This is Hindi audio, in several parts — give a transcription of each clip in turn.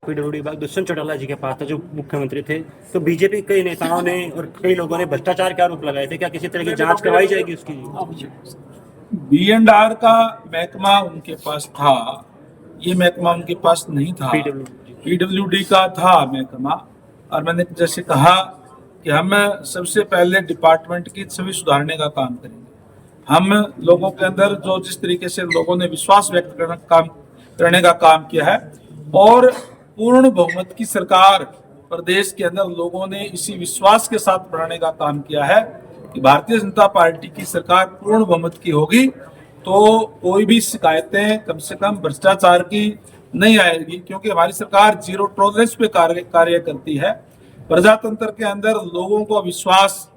पीडब्ल्यूडी विभाग दुष्यंत चौटाला जी के पास था जो मुख्यमंत्री थे, तो बीजेपी के कई नेताओं ने और कई लोगों ने भ्रष्टाचार के आरोप लगाए थे। क्या किसी तरह की जांच करवाई जाएगी उसकी? B&R का महकमा उनके पास था, ये महकमा उनके पास नहीं था। पीडब्ल्यूडी का था महकमा। और मैंने जैसे कहा कि हम सबसे पहले डिपार्टमेंट की छवि सुधारने का काम करेंगे। हम लोगों के अंदर जो जिस तरीके से लोगों ने विश्वास व्यक्त करने का काम किया है और पूर्ण बहुमत की सरकार प्रदेश के अंदर लोगों ने इसी विश्वास के साथ बनाने का काम किया है कि भारतीय जनता पार्टी की सरकार पूर्ण बहुमत की होगी तो कोई भी शिकायतें कम से कम भ्रष्टाचार की नहीं आएगी, क्योंकि हमारी सरकार जीरो टॉलरेंस पे कार्य करती है। प्रजातंत्र के अंदर लोगों को विश्वास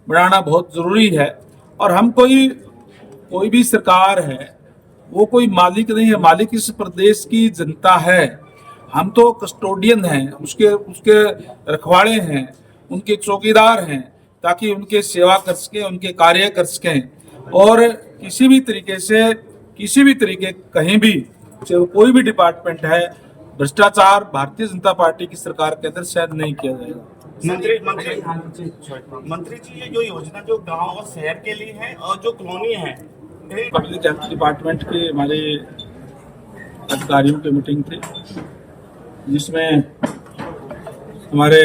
बढ़ाना बहुत जरूरी है। और हम कोई भी सरकार है वो कोई मालिक नहीं है, मालिक इस प्रदेश की जनता है। हम तो कस्टोडियन हैं, उसके रखवाड़े हैं, उनके चौकीदार हैं, ताकि उनके सेवा कर सकें, उनके कार्य कर सकें। और किसी भी तरीके कहीं भी चाहे कोई भी डिपार्टमेंट है, भ्रष्टाचार भारतीय जनता पार्टी की सरकार के अंदर शायद नहीं किया जाएगा। मंत्री जी, ये जो योजना जो गांव और शहर के लिए है और जो कॉलोनी है, पब्लिक हेल्थ डिपार्टमेंट के हमारे अधिकारियों की मीटिंग थी, जिसमें हमारे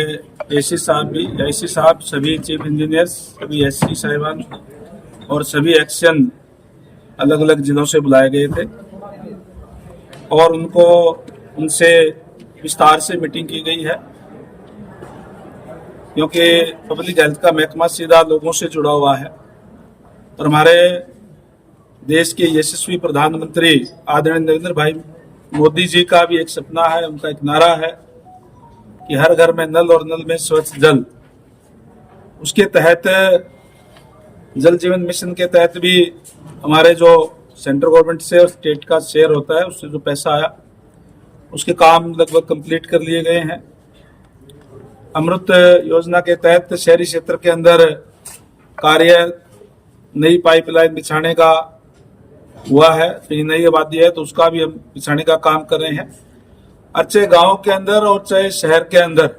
एसी साहब, सभी चीफ इंजीनियर्स, सभी एससी साहिबान और सभी एक्शन अलग अलग जिलों से बुलाए गए थे और उनसे विस्तार से मीटिंग की गई है, क्योंकि पब्लिक हेल्थ का महकमा सीधा लोगों से जुड़ा हुआ है। और हमारे देश के यशस्वी प्रधानमंत्री आदरणीय नरेंद्र भाई मोदी जी का भी एक सपना है, उनका एक नारा है कि हर घर में नल और नल में स्वच्छ जल। उसके तहत जल जीवन मिशन के तहत भी हमारे जो सेंट्रल गवर्नमेंट से और स्टेट का शेयर होता है, उससे जो पैसा आया उसके काम लगभग कंप्लीट कर लिए गए हैं। अमृत योजना के तहत शहरी क्षेत्र के अंदर कार्य नई पाइपलाइन बिछाने का हुआ है, तो नई आबादी है तो उसका भी हम बिछाने का काम कर रहे हैं। और चाहे गाँव के अंदर और चाहे शहर के अंदर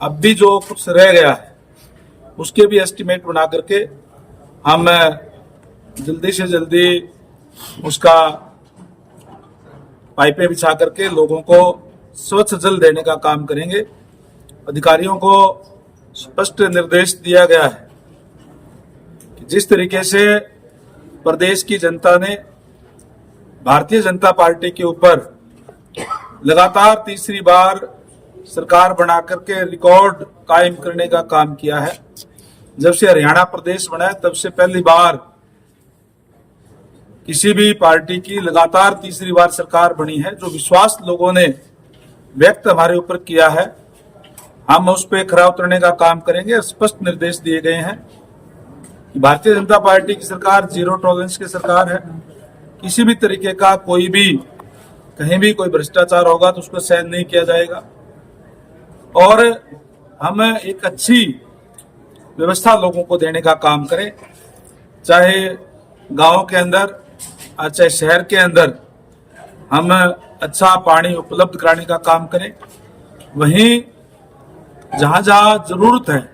अब भी जो कुछ रह गया है उसके भी एस्टिमेट बना करके हम जल्दी से जल्दी उसका पाइपें बिछा करके लोगों को स्वच्छ जल देने का काम करेंगे। अधिकारियों को स्पष्ट निर्देश दिया गया है कि जिस तरीके से प्रदेश की जनता ने भारतीय जनता पार्टी के ऊपर लगातार तीसरी बार सरकार बना करके रिकॉर्ड कायम करने का काम किया है। जब से हरियाणा प्रदेश बना है तब से पहली बार किसी भी पार्टी की लगातार तीसरी बार सरकार बनी है। जो विश्वास लोगों ने व्यक्त हमारे ऊपर किया है, हम उस पर खरा उतरने का काम करेंगे। स्पष्ट निर्देश दिए गए हैं कि भारतीय जनता पार्टी की सरकार जीरो टॉलरेंस की सरकार है। किसी भी तरीके का कोई भी कहीं भी कोई भ्रष्टाचार होगा तो उसको सहन नहीं किया जाएगा। और हम एक अच्छी व्यवस्था लोगों को देने का काम करें, चाहे गांव के अंदर और चाहे शहर के अंदर हम अच्छा पानी उपलब्ध कराने का काम करें। वहीं जहां जहां जरूरत है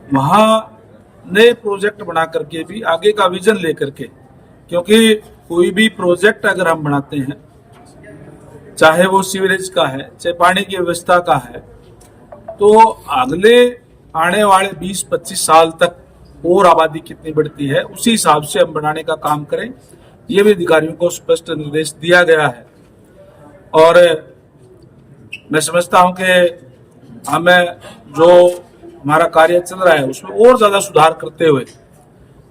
वहां नए प्रोजेक्ट बना करके भी आगे का विजन लेकर के, क्योंकि कोई भी प्रोजेक्ट अगर हम बनाते हैं, चाहे वो सीवरेज का है चाहे पानी की व्यवस्था का है, तो अगले आने वाले 20-25 साल तक और आबादी कितनी बढ़ती है उसी हिसाब से हम बनाने का काम करें। ये भी अधिकारियों को स्पष्ट निर्देश दिया गया है। और मैं समझता हूं कि हमें जो हमारा कार्य चल रहा है उसमें और ज्यादा सुधार करते हुए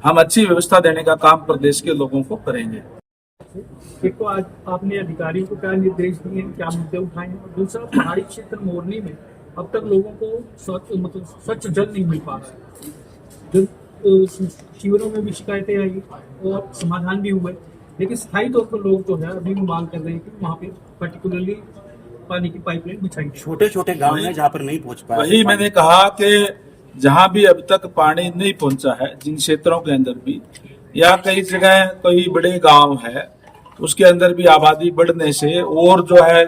हम अच्छी व्यवस्था देने का काम प्रदेश के लोगों को करेंगे। एक तो आज आपने अधिकारियों को क्या निर्देश दिए, क्या मुद्दे उठाए हैं, और दूसरा पहाड़ी क्षेत्र मोरनी में अब तक लोगों को स्वच्छ जल नहीं मिल पा रहा है। शिविरों में भी शिकायतें आई और समाधान भी हुए, लेकिन स्थायी तौर पर लोग जो है अभी भी मांग कर रहे हैं कि वहाँ पे पर्टिकुलरली पानी की पाइपलाइन बिछाई। छोटे छोटे गांव हैं जहाँ पर नहीं पहुँच पाया। वही मैंने कहा कि जहाँ भी अब तक पानी नहीं पहुंचा है, जिन क्षेत्रों के अंदर भी या कई जगह कोई बड़े गांव है उसके अंदर भी आबादी बढ़ने से और जो है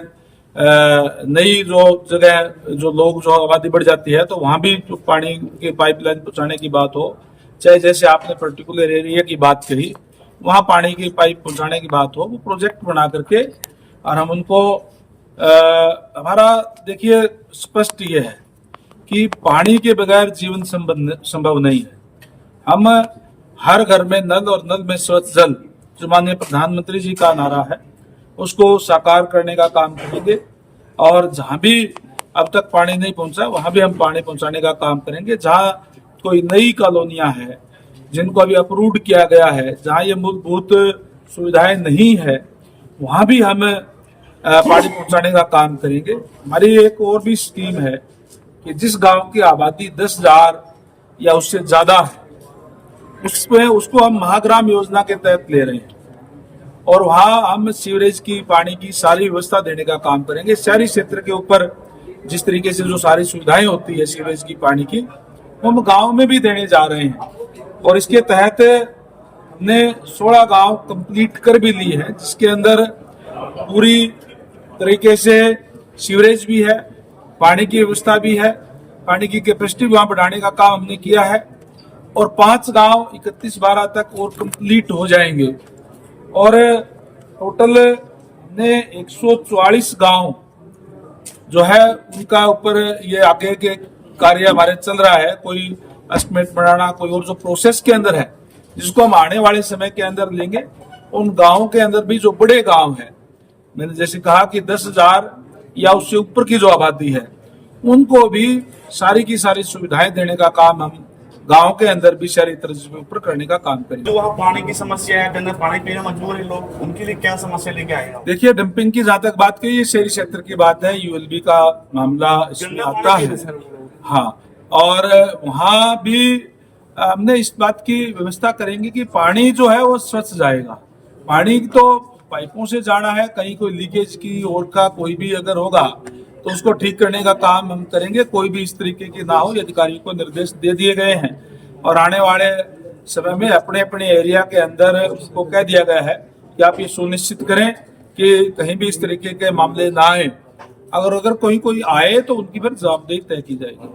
नई जो जगह जो लोग जो आबादी बढ़ जाती है तो वहां भी जो पानी के पाइपलाइन पहुंचाने की बात हो, चाहे जैसे आपने पर्टिकुलर एरिया की बात कही वहां पानी की पाइप पहुंचाने की बात हो, वो प्रोजेक्ट बना करके और हम उनको हमारा देखिए स्पष्ट ये है कि पानी के बगैर जीवन संभव नहीं है। हम हर घर में नल और नल में स्वच्छ जल जो माननीय प्रधानमंत्री जी का नारा है उसको साकार करने का काम करेंगे और जहां भी अब तक पानी नहीं पहुंचा वहां भी हम पानी पहुंचाने का काम करेंगे। जहां कोई नई कॉलोनियां हैं जिनको अभी अप्रूव्ड किया गया है, जहां ये मूलभूत सुविधाएं नहीं है, वहां भी हम पानी पहुंचाने का काम करेंगे। हमारी एक और भी स्कीम है कि जिस गांव की आबादी 10,000 या उससे ज्यादा है उसमें उसको हम महाग्राम योजना के तहत ले रहे हैं और वहां हम सीवरेज की पानी की सारी व्यवस्था देने का काम करेंगे। शहरी क्षेत्र के ऊपर जिस तरीके से जो सारी सुविधाएं होती है सीवरेज की पानी की वो हम गाँव में भी देने जा रहे हैं और इसके तहत हमने 16 गांव कंप्लीट कर भी ली है जिसके अंदर पूरी तरीके से सीवरेज भी है, पानी की व्यवस्था भी है, पानी की कैपेसिटी वहां बढ़ाने का काम हमने किया है और 5 गांव 31/12 तक और कंप्लीट हो जाएंगे और टोटल हमने 144 गांव जो है उनका ऊपर ये आगे के कार्य हमारे चल रहा है। कोई एस्टिमेट बनाना, कोई और जो प्रोसेस के अंदर है जिसको हम आने वाले समय के अंदर लेंगे। उन गांवों के अंदर भी जो बड़े गांव हैं, मैंने जैसे कहा कि 10,000 या उससे ऊपर की जो आबादी है उनको भी सारी की सारी सुविधाएं देने का काम हम गांव के अंदर भी शहरी तर्ज के ऊपर करने का काम करेंगे। जो वहाँ पानी की समस्या है, गंदा पानी पीना मजबूर है लोग, उनके लिए क्या समस्या लेके आए आप? देखिए डंपिंग की जहां तक बात कही, ये शहरी क्षेत्र की बात है, यूएलबी का मामला इसमें आता है। हाँ, और वहां भी हमने इस बात की व्यवस्था करेंगे कि पानी जो है वो स्वच्छ जाएगा। पानी तो पाइपों से जाना है, कहीं कोई लीकेज की और का कोई भी अगर होगा तो उसको ठीक करने का काम हम करेंगे। कोई भी इस तरीके की ना हो, ये अधिकारियों को निर्देश दे दिए गए हैं और आने वाले समय में अपने अपने एरिया के अंदर उसको कह दिया गया है कि आप ये सुनिश्चित करें कि कहीं भी इस तरीके के मामले ना आए। अगर कोई आए तो उनकी फिर जवाबदेही तय की जाएगी।